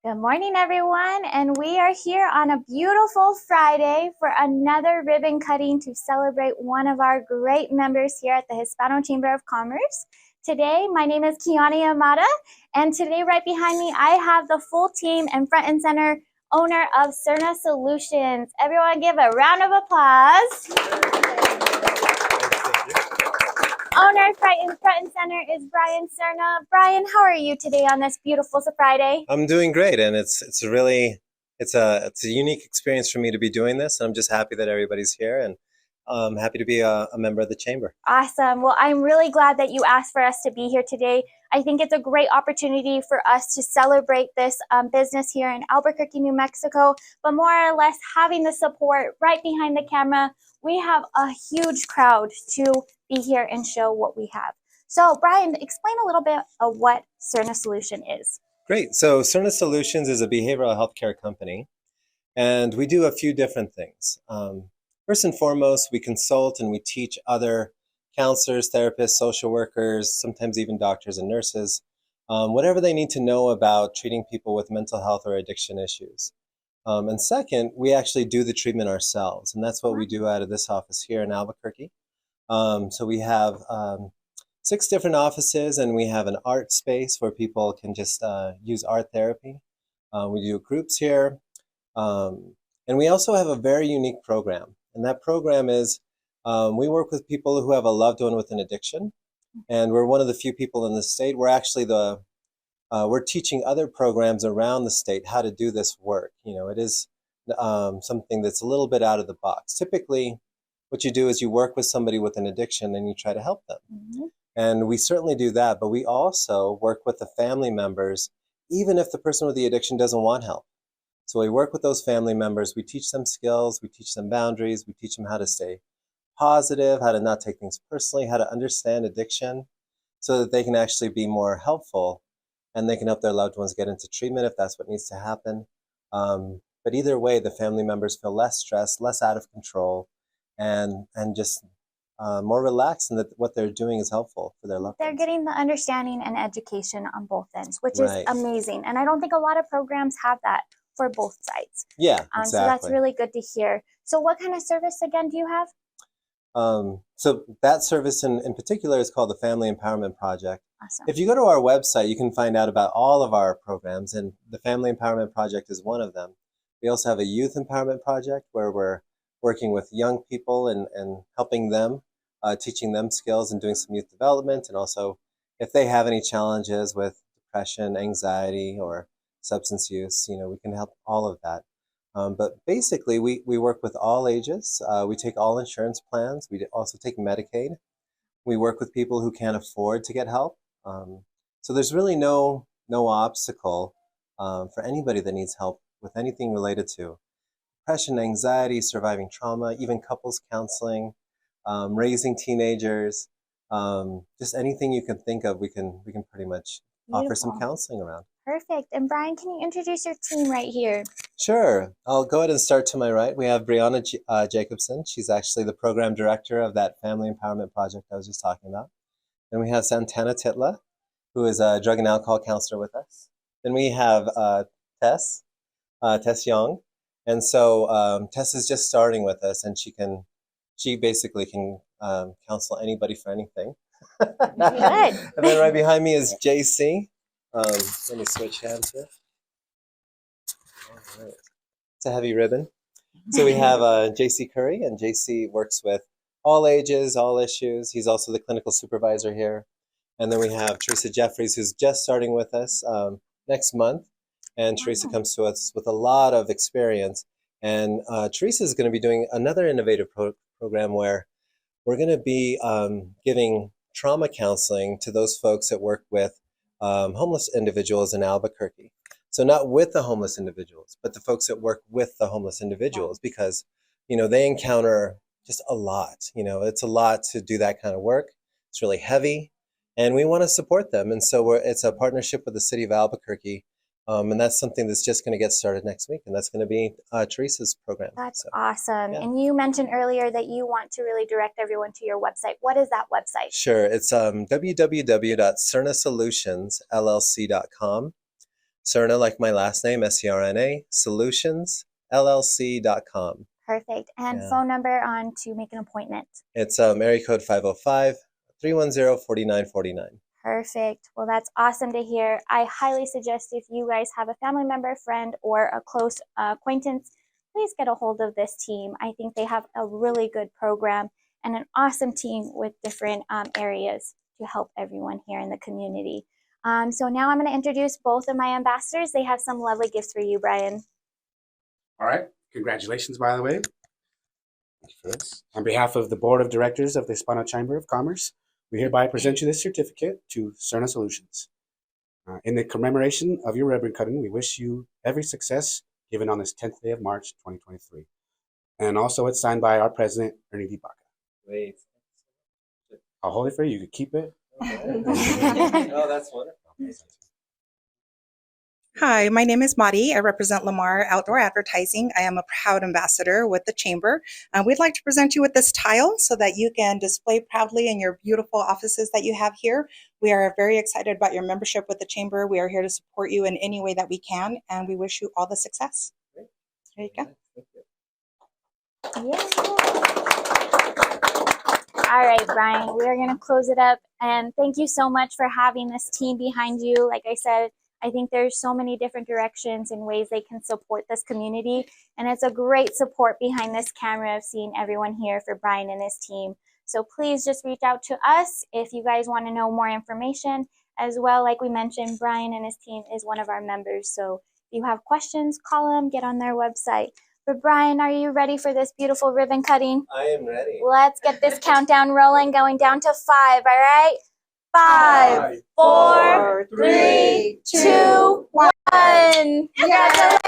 Good morning, everyone, and we are here on a beautiful Friday for another ribbon cutting to celebrate one of our great members here at the Hispano Chamber of Commerce. Today, my name is Kiani Amata, and today right behind me, I have the full team and front and center owner of Serna Solutions. Everyone give a round of applause. Owner front and center is Brian Serna. Brian, how are you today on this beautiful Friday? I'm doing great, and it's a unique experience for me to be doing this. And I'm just happy that everybody's here, and I'm happy to be a member of the chamber. Awesome. Well, I'm really glad that you asked for us to be here today. I think it's a great opportunity for us to celebrate this business here in Albuquerque, New Mexico, but more or less having the support right behind the camera. We have a huge crowd to be here and show what we have. So, Brian, explain a little bit of what Serna Solution is. Great. So Serna Solutions is a behavioral healthcare company, and we do a few different things. First and foremost, we consult and we teach other counselors, therapists, social workers, sometimes even doctors and nurses, whatever they need to know about treating people with mental health or addiction issues. And second, we actually do the treatment ourselves, and that's what we do out of this office here in Albuquerque. So we have 6 different offices, and we have an art space where people can just use art therapy. We do groups here, and we also have a very unique program, and that program is we work with people who have a loved one with an addiction, and we're one of the few people in the state. We're actually we're teaching other programs around the state how to do this work. You know, it is something that's a little bit out of the box. Typically, what you do is you work with somebody with an addiction and you try to help them. Mm-hmm. And we certainly do that, but we also work with the family members, even if the person with the addiction doesn't want help. So we work with those family members, we teach them skills, we teach them boundaries, we teach them how to stay positive, how to not take things personally, how to understand addiction so that they can actually be more helpful and they can help their loved ones get into treatment if that's what needs to happen. But either way, the family members feel less stressed, less out of control, and just more relaxed, and that what they're doing is helpful for their loved ones. They're getting the understanding and education on both ends, which is amazing. And I don't think a lot of programs have that for both sides. Yeah, exactly. So that's really good to hear. So what kind of service again do you have? So that service in particular is called the Family Empowerment Project. Awesome. If you go to our website, you can find out about all of our programs, and the Family Empowerment Project is one of them. We also have a Youth Empowerment Project where we're working with young people and helping them, teaching them skills and doing some youth development. And also, if they have any challenges with depression, anxiety, or substance use, you know, we can help all of that. But basically, we work with all ages. We take all insurance plans. We also take Medicaid. We work with people who can't afford to get help. So there's really no obstacle for anybody that needs help with anything related to depression, anxiety, surviving trauma, even couples counseling, raising teenagers, just anything you can think of, we can pretty much offer some counseling around. Perfect. And Brian, can you introduce your team right here? Sure. I'll go ahead and start to my right. We have Brianna Jacobson. She's actually the program director of that Family Empowerment Project I was just talking about. Then we have Santana Titla, who is a drug and alcohol counselor with us. Then we have Tess Young. And so Tess is just starting with us, and she basically can counsel anybody for anything. Good. And then right behind me is JC. Let me switch hands here. All right. It's a heavy ribbon. So we have JC Curry, and JC works with all ages, all issues. He's also the clinical supervisor here. And then we have Teresa Jeffries, who's just starting with us next month. And Teresa comes to us with a lot of experience. And Teresa is going to be doing another innovative program where we're going to be giving trauma counseling to those folks that work with homeless individuals in Albuquerque. So not with the homeless individuals, but the folks that work with the homeless individuals, because, you know, they encounter just a lot. You know, it's a lot to do that kind of work. It's really heavy, and we want to support them. And so it's a partnership with the city of Albuquerque. And that's something that's just going to get started next week, and that's going to be Teresa's program. That's awesome. Yeah. And you mentioned earlier that you want to really direct everyone to your website. What is that website? Sure. It's www.sernasolutionsllc.com. Serna, like my last name, SERNA, Solutions LLC.com. Perfect. And Yeah. phone number on to make an appointment. It's area code 505-310-4949. Perfect. Well, that's awesome to hear. I highly suggest if you guys have a family member, friend, or a close acquaintance, please get a hold of this team. I think they have a really good program and an awesome team with different areas to help everyone here in the community. So now I'm going to introduce both of my ambassadors. They have some lovely gifts for you, Brian. All right. Congratulations, by the way. Thank you for this. On behalf of the Board of Directors of the Hispano Chamber of Commerce, we hereby present you this certificate to Serna Solutions. In the commemoration of your ribbon cutting, we wish you every success given on this 10th day of March, 2023. And also it's signed by our president, Ernie D. Baca. Wait. I'll hold it for you. You can keep it. Oh, that's wonderful. Hi, my name is Madi. I represent Lamar Outdoor Advertising. I am a proud ambassador with the Chamber. We'd like to present you with this tile so that you can display proudly in your beautiful offices that you have here. We are very excited about your membership with the Chamber. We are here to support you in any way that we can, and we wish you all the success. There you go. Yeah. All right, Brian, we are going to close it up. And thank you so much for having this team behind you. Like I said, I think there's so many different directions and ways they can support this community. And it's a great support behind this camera of seeing everyone here for Brian and his team. So please just reach out to us if you guys want to know more information. As well, like we mentioned, Brian and his team is one of our members. So if you have questions, call them, get on their website. But Brian, are you ready for this beautiful ribbon cutting? I am ready. Let's get this countdown rolling, going down to 5, all right? 5, 4, 3, 2, 1. Congratulations!